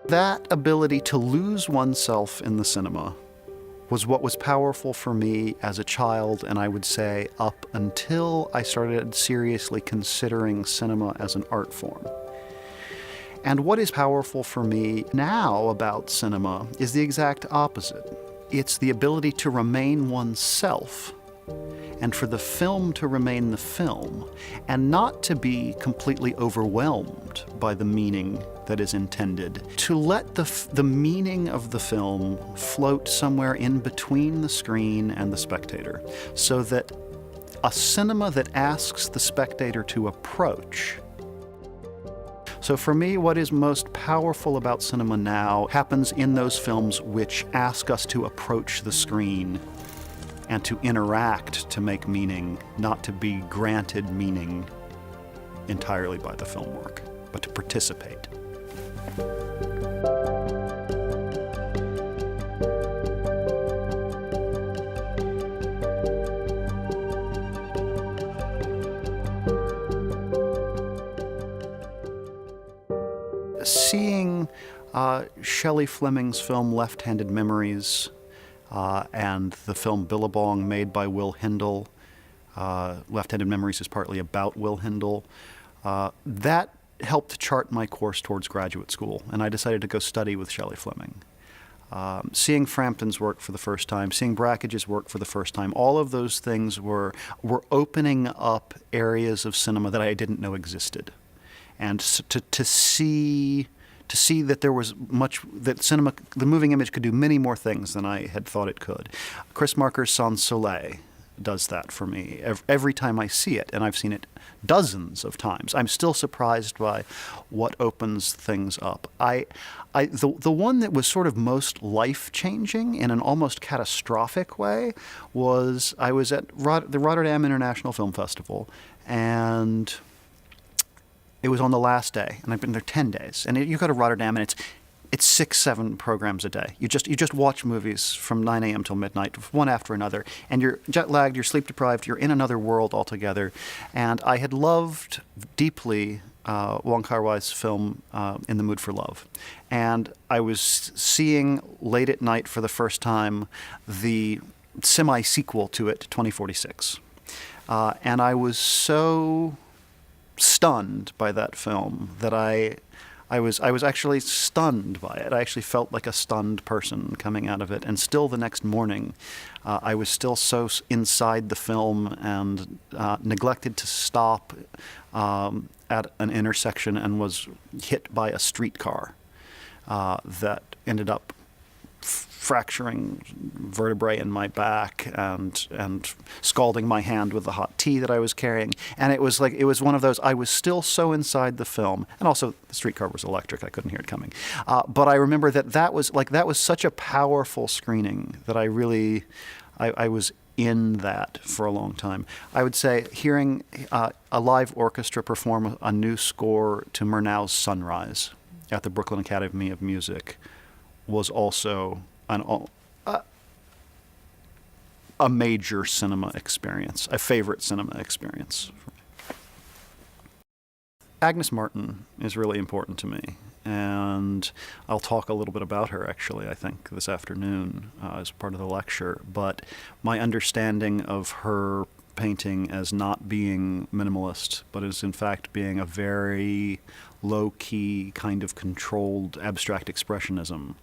That ability to lose oneself in the cinema was what was powerful for me as a child, and I would say up until I started seriously considering cinema as an art form. And what is powerful for me now about cinema is the exact opposite. It's the ability to remain oneself, and for the film to remain the film, and not to be completely overwhelmed by the meaning that is intended. To let the meaning of the film float somewhere in between the screen and the spectator, so that a cinema that asks the spectator to approach. So for me, what is most powerful about cinema now happens in those films which ask us to approach the screen and to interact to make meaning, not to be granted meaning entirely by the film work, but to participate. Seeing Shelley Fleming's film Left-Handed Memories and the film Billabong made by Will Hindle. Left-Handed Memories is partly about Will Hindle. That helped chart my course towards graduate school, and I decided to go study with Shelley Fleming. Seeing Frampton's work for the first time, seeing Brackage's work for the first time, all of those things were opening up areas of cinema that I didn't know existed. And to see that there was much, that cinema, the moving image could do many more things than I had thought it could. Chris Marker's Sans Soleil does that for me every time I see it, and I've seen it dozens of times. I'm still surprised by what opens things up. The one that was sort of most life-changing in an almost catastrophic way was I was at the Rotterdam International Film Festival, and it was on the last day, and I've been there 10 days. And you go to Rotterdam, and it's 6-7 programs a day. You just watch movies from 9 a.m. till midnight, one after another, and you're jet-lagged, you're sleep-deprived, you're in another world altogether. And I had loved deeply Wong Kar Wai's film In the Mood for Love. And I was seeing late at night for the first time the semi-sequel to it, 2046. And I was so stunned by that film that I was actually stunned by it. I actually felt like a stunned person coming out of it. And still the next morning, I was still so inside the film and neglected to stop at an intersection and was hit by a streetcar that ended up fracturing vertebrae in my back and scalding my hand with the hot tea that I was carrying. And it was one of those, I was still so inside the film, and also the streetcar was electric, I couldn't hear it coming. But I remember that was such a powerful screening that I was in that for a long time. I would say hearing a live orchestra perform a new score to Murnau's Sunrise at the Brooklyn Academy of Music was also a major cinema experience, a favorite cinema experience for me. Agnes Martin is really important to me, and I'll talk a little bit about her actually, I think, this afternoon as part of the lecture. But my understanding of her painting as not being minimalist, but as in fact being a very low-key kind of controlled abstract expressionism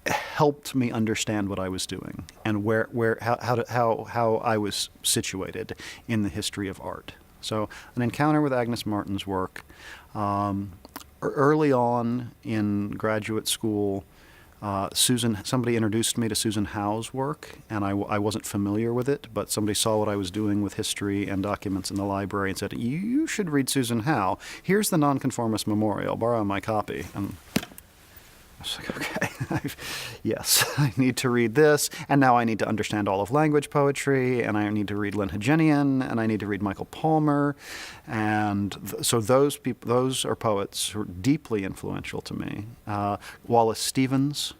helped me understand what I was doing and how I was situated in the history of art. So an encounter with Agnes Martin's work early on in graduate school. Somebody introduced me to Susan Howe's work, and I wasn't familiar with it, but somebody saw what I was doing with history and documents in the library and said, "You should read Susan Howe. Here's the Nonconformist Memorial. Borrow my copy." And I was like, okay, yes, I need to read this, and now I need to understand all of language poetry, and I need to read Lynn Hegenian, and I need to read Michael Palmer, and so those are poets who are deeply influential to me. Wallace Stevens,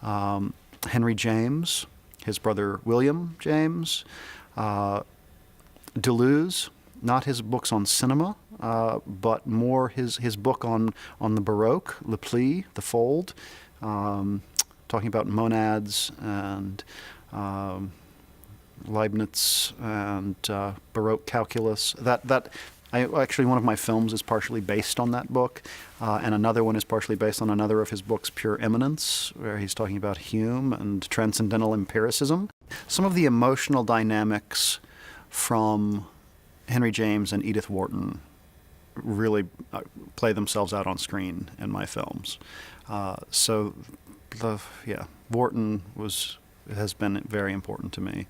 Henry James, his brother William James, Deleuze, not his books on cinema, but more his book on the Baroque, Le Pli, the fold, talking about monads and Leibniz and Baroque calculus. Actually, one of my films is partially based on that book, and another one is partially based on another of his books, Pure Immanence, where he's talking about Hume and transcendental empiricism. Some of the emotional dynamics from Henry James and Edith Wharton really play themselves out on screen in my films. Wharton has been very important to me.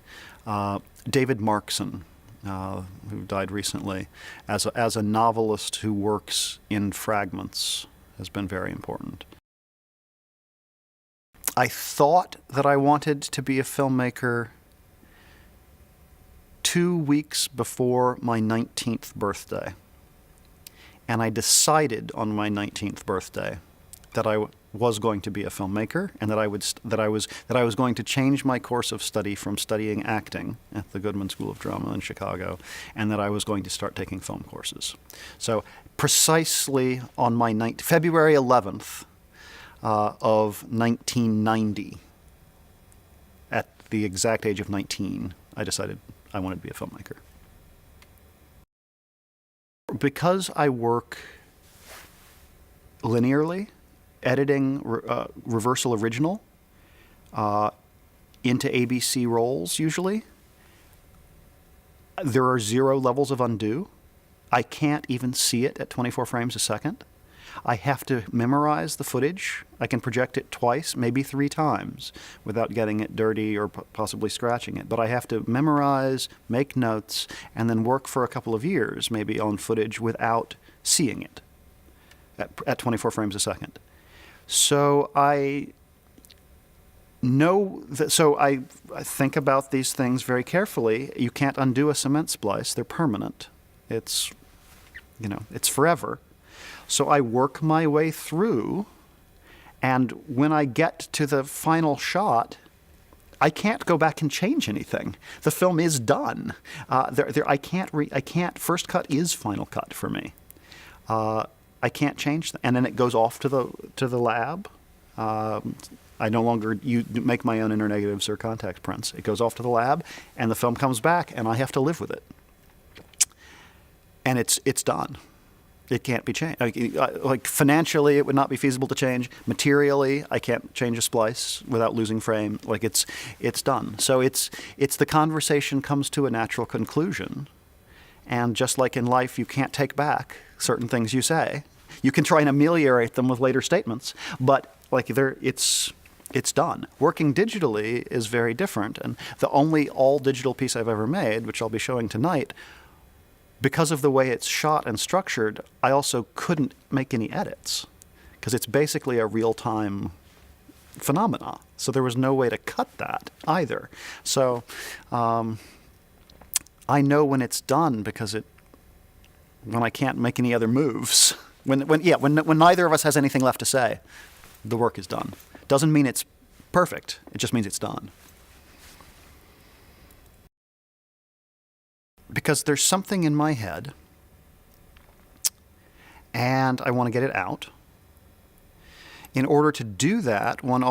David Markson, who died recently, as a novelist who works in fragments, has been very important. I thought that I wanted to be a filmmaker 2 weeks before my 19th birthday. And I decided on my 19th birthday that I was going to be a filmmaker, and that I was going to change my course of study from studying acting at the Goodman School of Drama in Chicago, and that I was going to start taking film courses. So precisely on my February 11th of 1990, at the exact age of 19, I decided I wanted to be a filmmaker. Because I work linearly, editing reversal original into ABC rolls usually, there are 0 levels of undo. I can't even see it at 24 frames a second. I have to memorize the footage. I can project it twice, maybe 3 times, without getting it dirty or possibly scratching it. But I have to memorize, make notes, and then work for a couple of years, maybe on footage without seeing it at 24 frames a second. So I know that. So I think about these things very carefully. You can't undo a cement splice; they're permanent. It's forever. So I work my way through, and when I get to the final shot, I can't go back and change anything. The film is done. I can't. First cut is final cut for me. I can't change that. And then it goes off to the lab. I no longer make my own internegatives or contact prints. It goes off to the lab, and the film comes back, and I have to live with it. And it's done. It can't be changed. Like financially, it would not be feasible to change. Materially, I can't change a splice without losing frame. Like it's done. So it's the conversation comes to a natural conclusion. And just like in life, you can't take back certain things you say. You can try and ameliorate them with later statements, but it's done. Working digitally is very different, and the only all-digital piece I've ever made, which I'll be showing tonight, because of the way it's shot and structured, I also couldn't make any edits, because it's basically a real-time phenomena. So there was no way to cut that either. So I know when it's done because when I can't make any other moves, when neither of us has anything left to say, the work is done. Doesn't mean it's perfect. It just means it's done. Because there's something in my head, and I want to get it out. In order to do that, one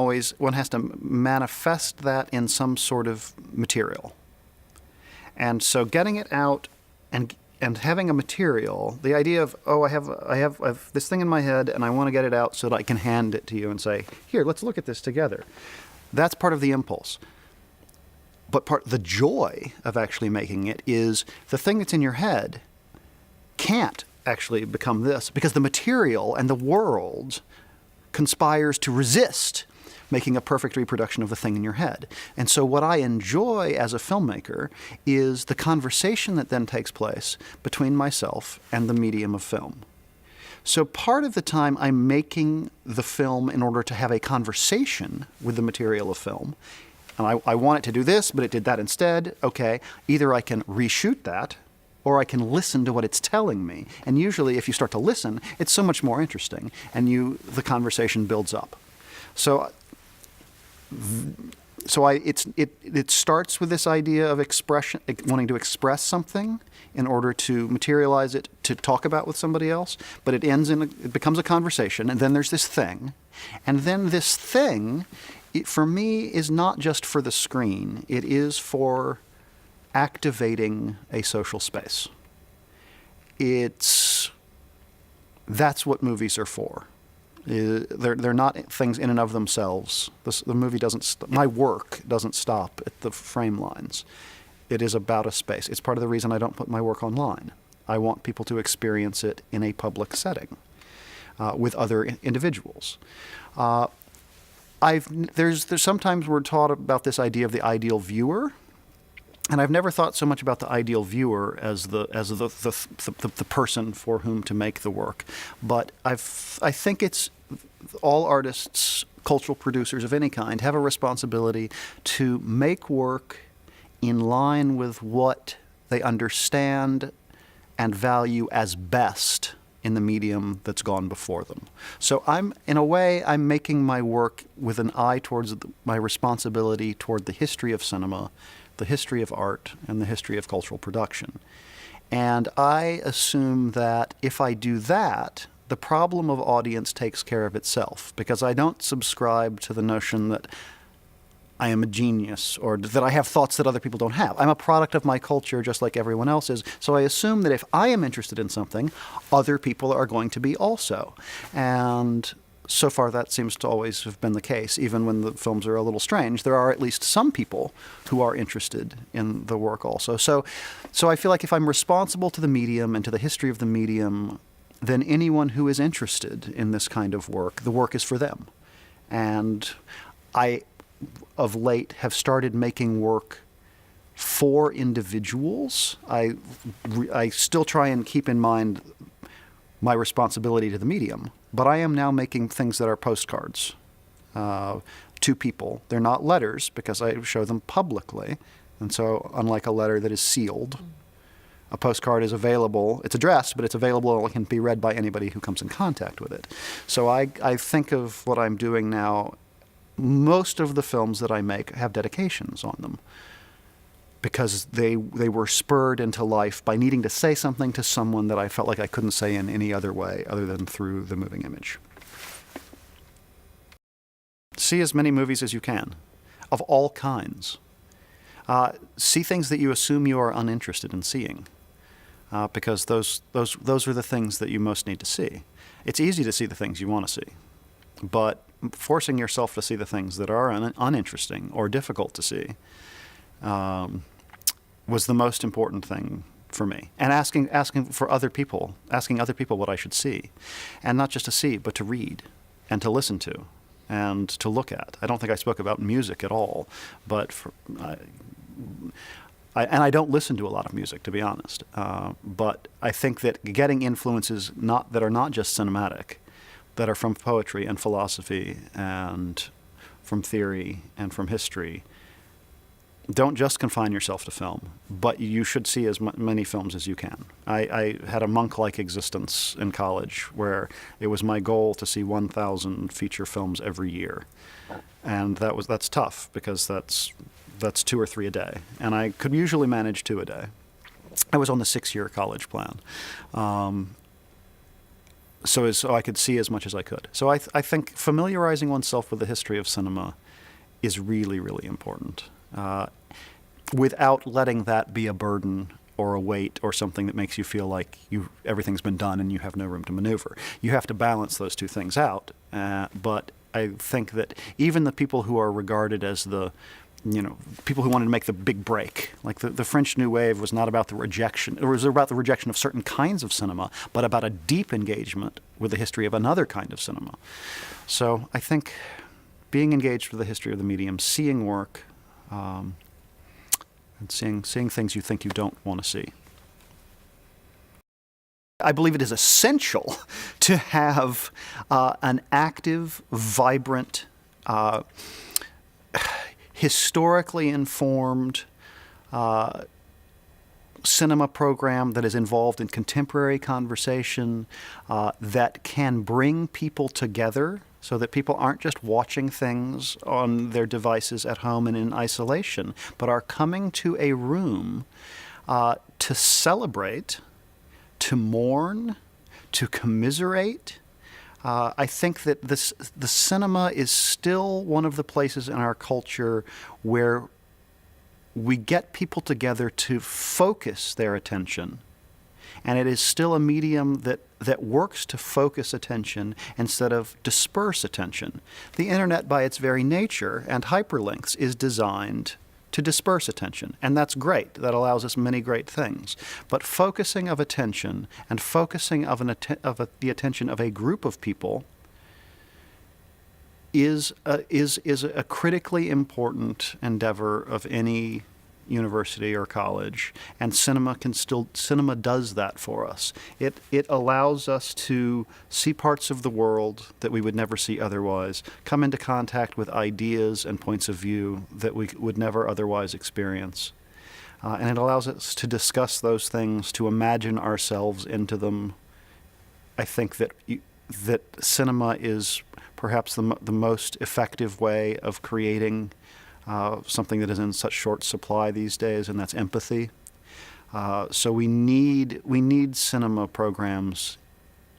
has to manifest that in some sort of material. And so getting it out and having a material, the idea of, I have this thing in my head and I want to get it out so that I can hand it to you and say, here, let's look at this together. That's part of the impulse. But the joy of actually making it is the thing that's in your head can't actually become this, because the material and the world conspires to resist making a perfect reproduction of the thing in your head. And so what I enjoy as a filmmaker is the conversation that then takes place between myself and the medium of film. So part of the time I'm making the film in order to have a conversation with the material of film. And I want it to do this, but it did that instead. Okay, either I can reshoot that, or I can listen to what it's telling me. And usually if you start to listen, it's so much more interesting, and the conversation builds up. So it starts with this idea of expression, wanting to express something in order to materialize it, to talk about with somebody else. But it ends in it becomes a conversation, and then there's this thing, and then this thing, for me, is not just for the screen. It is for activating a social space. That's what movies are for. They're not things in and of themselves. The movie doesn't. My work doesn't stop at the frame lines. It is about a space. It's part of the reason I don't put my work online. I want people to experience it in a public setting with other individuals. There's sometimes we're taught about this idea of the ideal viewer. And I've never thought so much about the ideal viewer as the person for whom to make the work, but I think it's all artists, cultural producers of any kind, have a responsibility to make work in line with what they understand and value as best in the medium that's gone before them. So in a way, I'm making my work with an eye towards my responsibility toward the history of cinema, the history of art, and the history of cultural production. And I assume that if I do that, the problem of audience takes care of itself, because I don't subscribe to the notion that I am a genius or that I have thoughts that other people don't have. I'm a product of my culture just like everyone else is. So I assume that if I am interested in something, other people are going to be also. And so far, that seems to always have been the case. Even when the films are a little strange, there are at least some people who are interested in the work also. So I feel like if I'm responsible to the medium and to the history of the medium, then anyone who is interested in this kind of work, the work is for them. And I, of late, have started making work for individuals. I still try and keep in mind my responsibility to the medium, but I am now making things that are postcards to people. They're not letters because I show them publicly, and so unlike a letter that is sealed, a postcard is available. It's addressed, but it's available and can be read by anybody who comes in contact with it. So I think of what I'm doing now. Most of the films that I make have dedications on them, because they were spurred into life by needing to say something to someone that I felt like I couldn't say in any other way other than through the moving image. See as many movies as you can, of all kinds. See things that you assume you are uninterested in seeing, because those are the things that you most need to see. It's easy to see the things you want to see, but forcing yourself to see the things that are uninteresting or difficult to see was the most important thing for me. And asking other people what I should see. And not just to see, but to read and to listen to and to look at. I don't think I spoke about music at all, but I don't listen to a lot of music, to be honest. But I think that getting influences that are not just cinematic, that are from poetry and philosophy and from theory and from history, don't just confine yourself to film, but you should see as many films as you can. I had a monk-like existence in college where it was my goal to see 1,000 feature films every year. And that's tough, because that's 2 or 3 a day. And I could usually manage 2 a day. I was on the 6-year college plan. So I could see as much as I could. So I think familiarizing oneself with the history of cinema is really, really important. Without letting that be a burden or a weight or something that makes you feel like everything's been done and you have no room to maneuver. You have to balance those two things out. But I think that even the people who are regarded as people who wanted to make the big break, like the French New Wave was not about the rejection, it was about the rejection of certain kinds of cinema, but about a deep engagement with the history of another kind of cinema. So I think being engaged with the history of the medium, seeing work, and seeing things you think you don't want to see. I believe it is essential to have an active, vibrant, historically informed, cinema program that is involved in contemporary conversation, that can bring people together so that people aren't just watching things on their devices at home and in isolation, but are coming to a room to celebrate, to mourn, to commiserate. I think that the cinema is still one of the places in our culture where we get people together to focus their attention. And it is still a medium that works to focus attention instead of disperse attention. The internet, by its very nature, and hyperlinks, is designed to disperse attention. And that's great. That allows us many great things. But focusing of attention and focusing of the attention of a group of people is a critically important endeavor of any university or college, and cinema does that for us. It allows us to see parts of the world that we would never see otherwise, come into contact with ideas and points of view that we would never otherwise experience. And it allows us to discuss those things, to imagine ourselves into them. I think that cinema is perhaps the most effective way of creating something that is in such short supply these days, and that's empathy. So we need cinema programs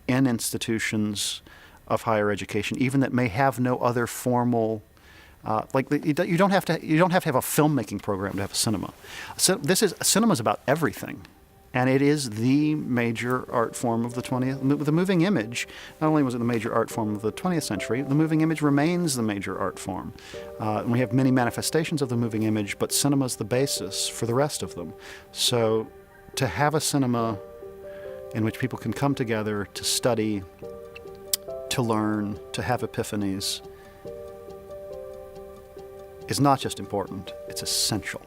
in institutions of higher education, even that may have no other formal. You don't have to have a filmmaking program to have a cinema. So cinema is about everything. And it is the major art form of the 20th. The moving image, not only was it the major art form of the 20th century, the moving image remains the major art form. And we have many manifestations of the moving image, but cinema is the basis for the rest of them. So to have a cinema in which people can come together to study, to learn, to have epiphanies, is not just important, it's essential.